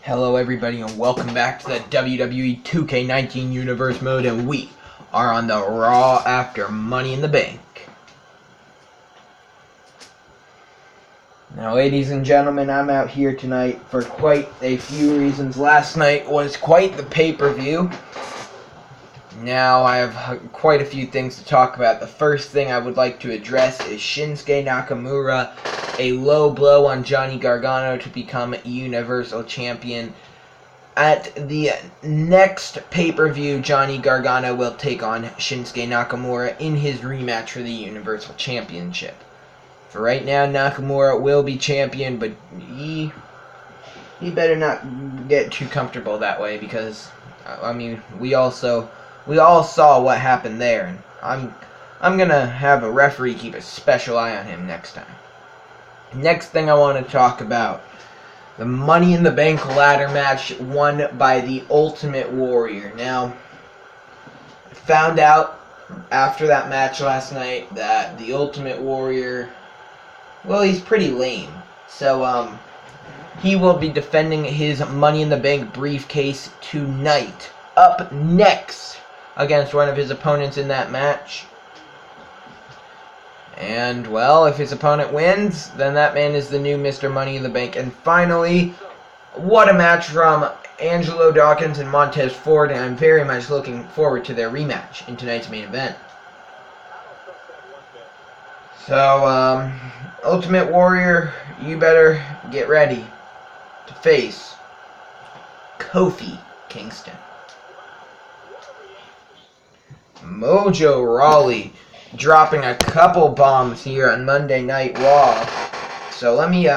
Hello everybody and welcome back to the WWE 2K19 Universe mode, and we are on the Raw after Money in the Bank. Now ladies and gentlemen, I'm out here tonight for quite a few reasons. Last night was quite the pay-per-view. Now I have quite a few things to talk about. The first thing I would like to address is Shinsuke Nakamura, a low blow on Johnny Gargano to become Universal Champion. At the next pay-per-view, Johnny Gargano will take on Shinsuke Nakamura in his rematch for the Universal Championship. For right now, Nakamura will be champion, but he better not get too comfortable that way, because I mean we all saw what happened there, and I'm gonna have a referee keep a special eye on him next time. Next thing I want to talk about, the Money in the Bank ladder match won by the Ultimate Warrior. Now, I found out after that match last night that the Ultimate Warrior, well, he's pretty lame. So, he will be defending his Money in the Bank briefcase tonight, up next, against one of his opponents in that match. And, well, if his opponent wins, then that man is the new Mr. Money in the Bank. And finally, what a match from Angelo Dawkins and Montez Ford, and I'm very much looking forward to their rematch in tonight's main event. So, Ultimate Warrior, you better get ready to face Kofi Kingston. Mojo Rawley dropping a couple bombs here on Monday Night Raw. So let me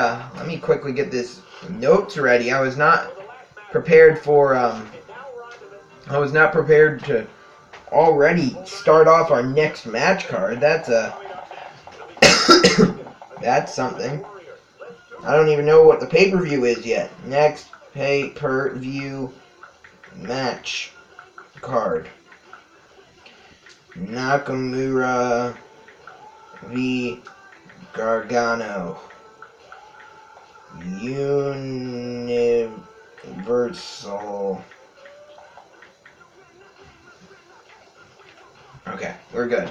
quickly get this notes ready. I was not prepared to already start off our next match card. That's that's something. I don't even know what the pay-per-view is yet. Next pay-per-view match card: Nakamura v. Gargano, Universal. Okay, we're good.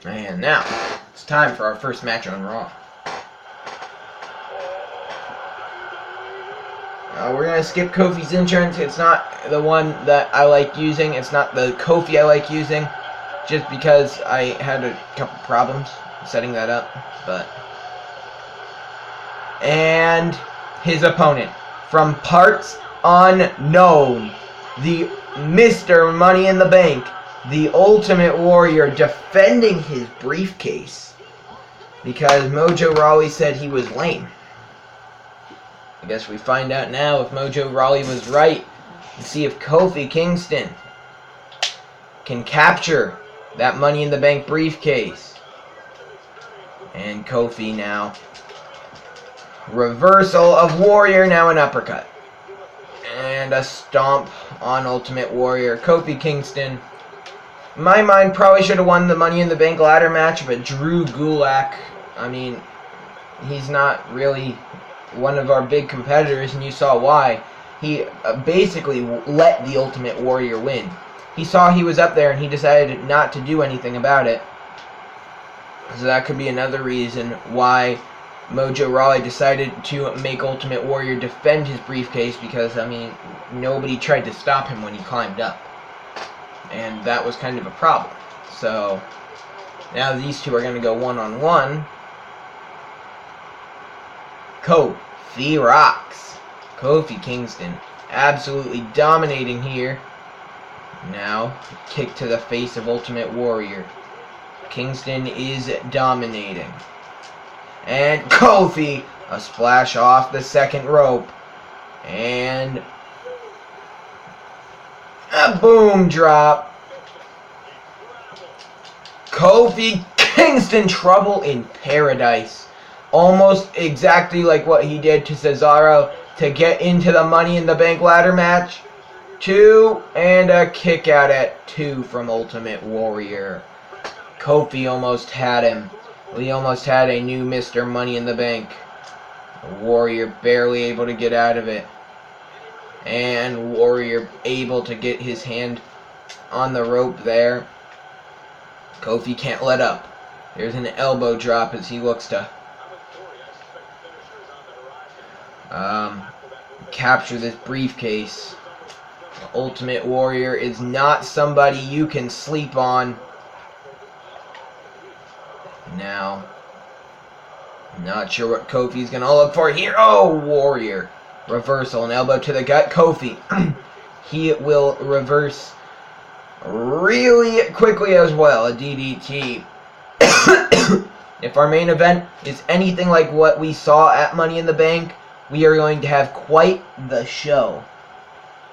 And now, it's time for our first match on Raw. We're going to skip Kofi's entrance. It's not the one that I like using. It's not the Kofi I like using, just because I had a couple problems setting that up. And his opponent, from parts unknown, the Mr. Money in the Bank, the Ultimate Warrior, defending his briefcase because Mojo Rawley said he was lame. I guess we find out now if Mojo Rawley was right, and see if Kofi Kingston can capture that Money in the Bank briefcase. And Kofi now, reversal of Warrior, now an uppercut. And a stomp on Ultimate Warrior. Kofi Kingston, in my mind, probably should have won the Money in the Bank ladder match, but Drew Gulak, I mean, he's not really one of our big competitors, and you saw why. He basically let the Ultimate Warrior win. He saw he was up there and he decided not to do anything about it. So that could be another reason why Mojo Rawley decided to make Ultimate Warrior defend his briefcase, because, I mean, nobody tried to stop him when he climbed up. And that was kind of a problem. So now these two are going to go one-on-one. Kofi rocks. Kofi Kingston absolutely dominating here. Now, kick to the face of Ultimate Warrior. Kingston is dominating. And Kofi, a splash off the second rope. And a boom drop. Kofi Kingston, trouble in paradise. Almost exactly like what he did to Cesaro to get into the Money in the Bank ladder match. 2, and a kick out at 2 from Ultimate Warrior. Kofi almost had him. We almost had a new Mr. Money in the Bank. Warrior barely able to get out of it. And Warrior able to get his hand on the rope there. Kofi can't let up. There's an elbow drop as he looks to capture this briefcase. The Ultimate Warrior is not somebody you can sleep on. Now, not sure what Kofi's going to look for here. Oh, Warrior. Reversal, an elbow to the gut. Kofi, he will reverse really quickly as well. A DDT. If our main event is anything like what we saw at Money in the Bank, we are going to have quite the show.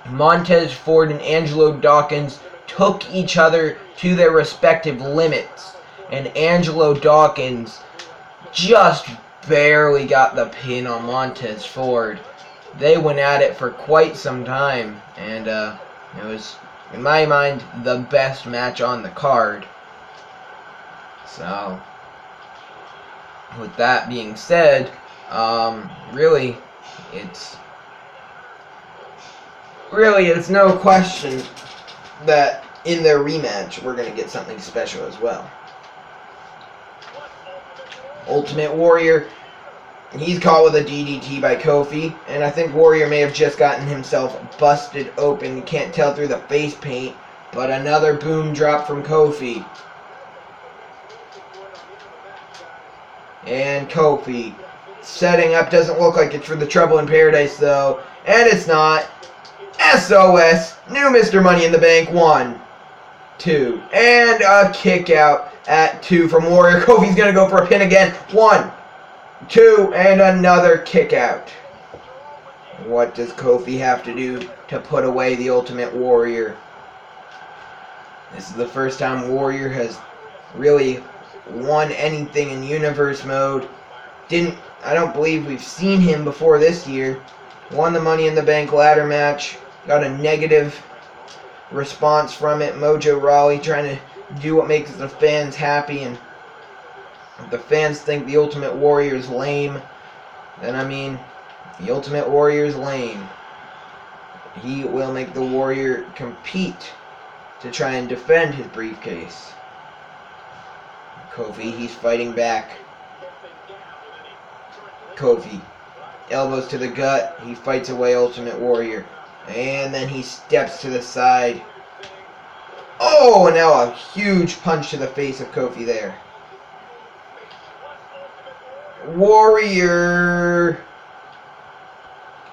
Montez Ford and Angelo Dawkins took each other to their respective limits, and Angelo Dawkins just barely got the pin on Montez Ford. They went at it for quite some time, and it was, in my mind, the best match on the card. So, with that being said, really, it's no question that in their rematch, we're going to get something special as well. Ultimate Warrior, he's caught with a DDT by Kofi, and I think Warrior may have just gotten himself busted open. You can't tell through the face paint, but another boom drop from Kofi. And Kofi setting up, doesn't look like it's for the Trouble in Paradise though, and it's not. SOS, new Mr. Money in the Bank, 1, 2, and a kick out at 2 from Warrior. Kofi's gonna go for a pin again, 1, 2, and another kick out. What does Kofi have to do to put away the Ultimate Warrior? This is the first time Warrior has really won anything in Universe mode. I don't believe we've seen him before this year. Won the Money in the Bank ladder match. Got a negative response from it. Mojo Rawley trying to do what makes the fans happy, and if the fans think the Ultimate Warrior is lame, then I mean, the Ultimate Warrior is lame. He will make the Warrior compete to try and defend his briefcase. Kofi, he's fighting back. Kofi, elbows to the gut. He fights away Ultimate Warrior. And then he steps to the side. Oh, and now a huge punch to the face of Kofi there. Warrior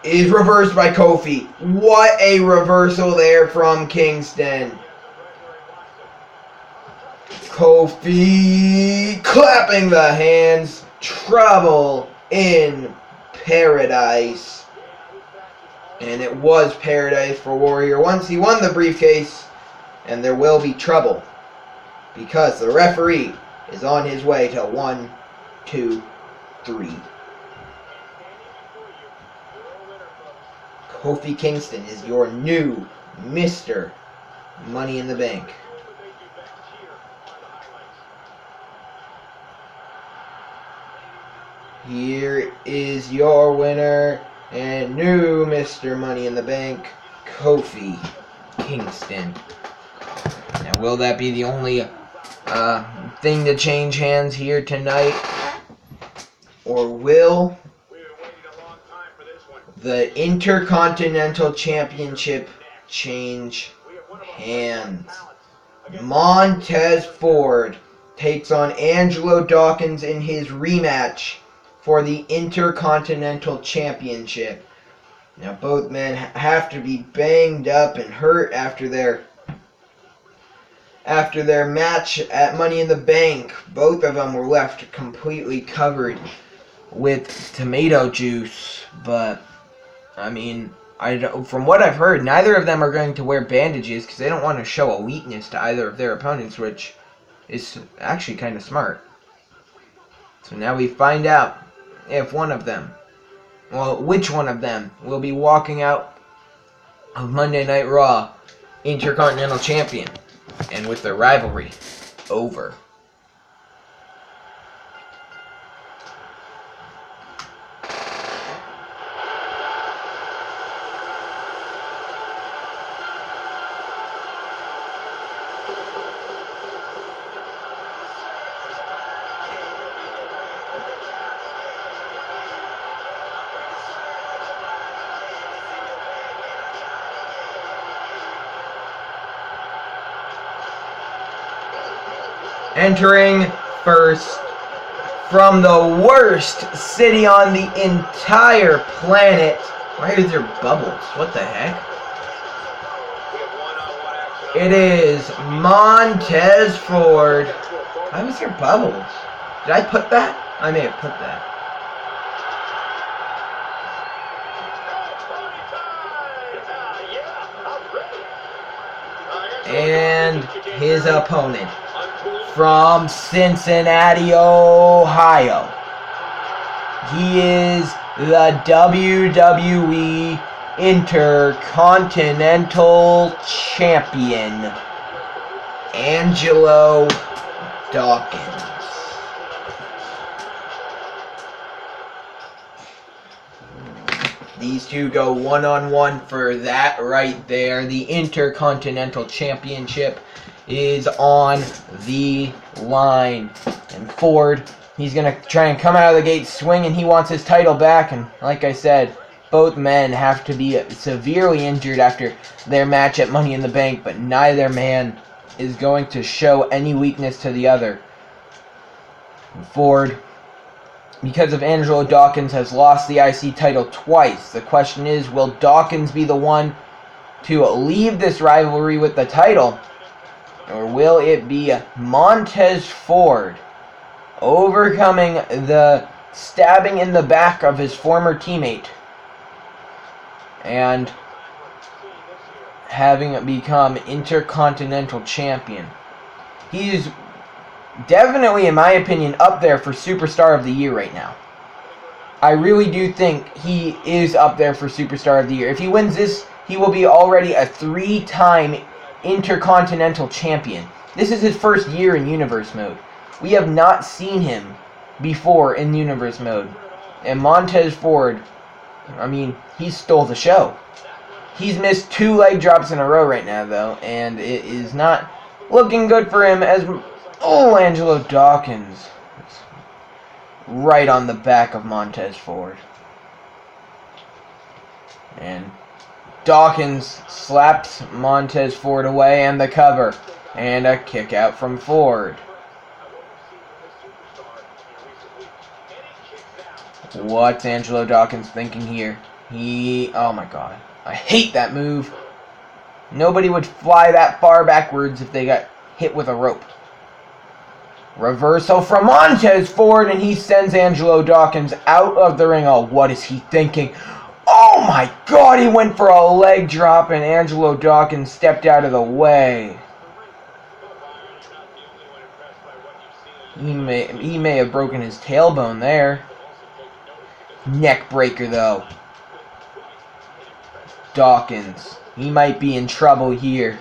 is reversed by Kofi. What a reversal there from Kingston. Kofi clapping the hands. Trouble in Paradise. And it was paradise for Warrior once he won the briefcase. And there will be trouble, because the referee is on his way to 1, 2, 3. Kofi Kingston is your new Mr. Money in the Bank. Here is your winner and new Mr. Money in the Bank, Kofi Kingston. Now, will that be the only thing to change hands here tonight? Or will the Intercontinental Championship change hands? Montez Ford takes on Angelo Dawkins in his rematch for the Intercontinental Championship. Now, both men have to be banged up and hurt after their match at Money in the Bank. Both of them were left completely covered with tomato juice. But, I mean, from what I've heard, neither of them are going to wear bandages because they don't want to show a weakness to either of their opponents, which is actually kind of smart. So now we find out if which one of them will be walking out of Monday Night Raw Intercontinental Champion, and with their rivalry over. Entering first from the worst city on the entire planet. Why is there bubbles? What the heck? It is Montez Ford. Why was there bubbles? Did I put that? I may have put that. And his opponent from Cincinnati, Ohio. He is the WWE Intercontinental Champion, Angelo Dawkins. These two go one-on-one for that right there. The Intercontinental Championship is on the line. And Ford, he's going to try and come out of the gate swinging. He wants his title back. And like I said, both men have to be severely injured after their match at Money in the Bank. But neither man is going to show any weakness to the other. And Ford, because of Angelo Dawkins, has lost the IC title twice. The question is, will Dawkins be the one to leave this rivalry with the title? Or will it be Montez Ford overcoming the stabbing in the back of his former teammate and having become Intercontinental Champion? He's definitely, in my opinion, up there for Superstar of the Year right now. I really do think he is up there for Superstar of the Year. If he wins this, he will be already a 3-time Intercontinental Champion. This is his first year in Universe Mode. We have not seen him before in Universe Mode. And Montez Ford, I mean, he stole the show. He's missed 2 leg drops in a row right now, though, and it is not looking good for him as... Oh, Angelo Dawkins. Right on the back of Montez Ford. And Dawkins slaps Montez Ford away and the cover. And a kick out from Ford. What's Angelo Dawkins thinking here? Oh my god. I hate that move. Nobody would fly that far backwards if they got hit with a rope. Reversal from Montez Ford, and he sends Angelo Dawkins out of the ring. Oh, what is he thinking? Oh my god, he went for a leg drop, and Angelo Dawkins stepped out of the way. He may have broken his tailbone there. Neck breaker, though. Dawkins, he might be in trouble here.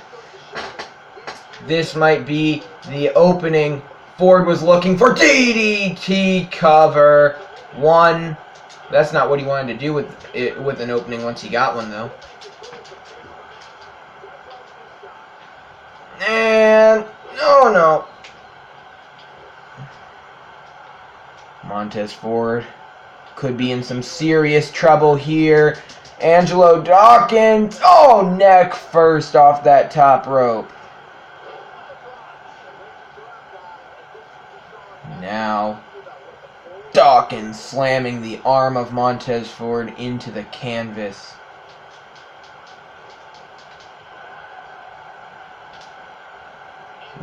This might be the opening Ford was looking for. DDT cover. 1. That's not what he wanted to do with an opening once he got one, though. And no. Montez Ford could be in some serious trouble here. Angelo Dawkins. Oh, neck first off that top rope. Now, Dawkins slamming the arm of Montez Ford into the canvas.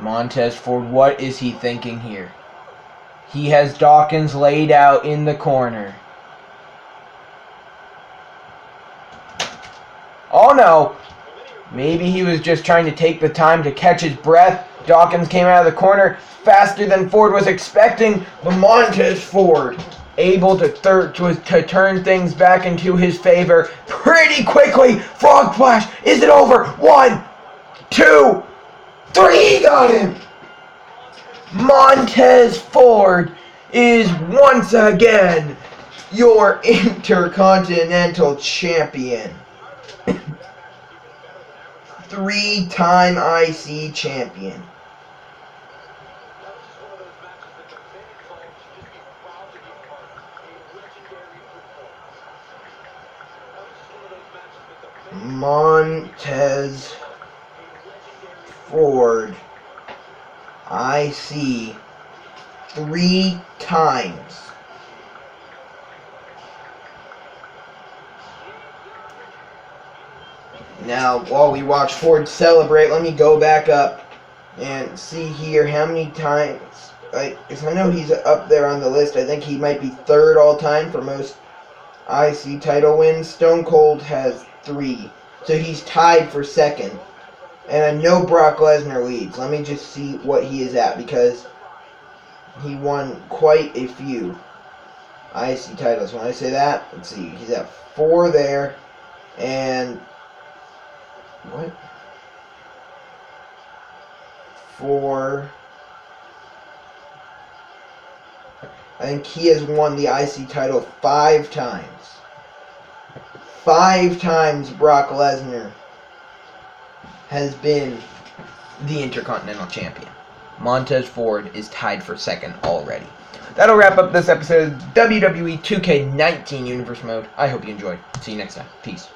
Montez Ford, what is he thinking here? He has Dawkins laid out in the corner. Oh no! Maybe he was just trying to take the time to catch his breath. Dawkins came out of the corner faster than Ford was expecting, but Montez Ford able to turn things back into his favor pretty quickly. Frog Splash, is it over? 1, 2, 3, he got him! Montez Ford is once again your Intercontinental Champion. 3-time IC Champion. Montez Ford IC 3 times. Now, while we watch Ford celebrate, let me go back up and see here how many times. Because I know he's up there on the list. I think he might be third all time for most IC title wins. Stone Cold has 3. So he's tied for second. And I know Brock Lesnar leads. Let me just see what he is at, because he won quite a few IC titles. When I say that, let's see. He's at 4 there. And what? 4. I think he has won the IC title 5 times. 5 times Brock Lesnar has been the Intercontinental Champion. Montez Ford is tied for second already. That'll wrap up this episode of WWE 2K19 Universe Mode. I hope you enjoyed. See you next time. Peace.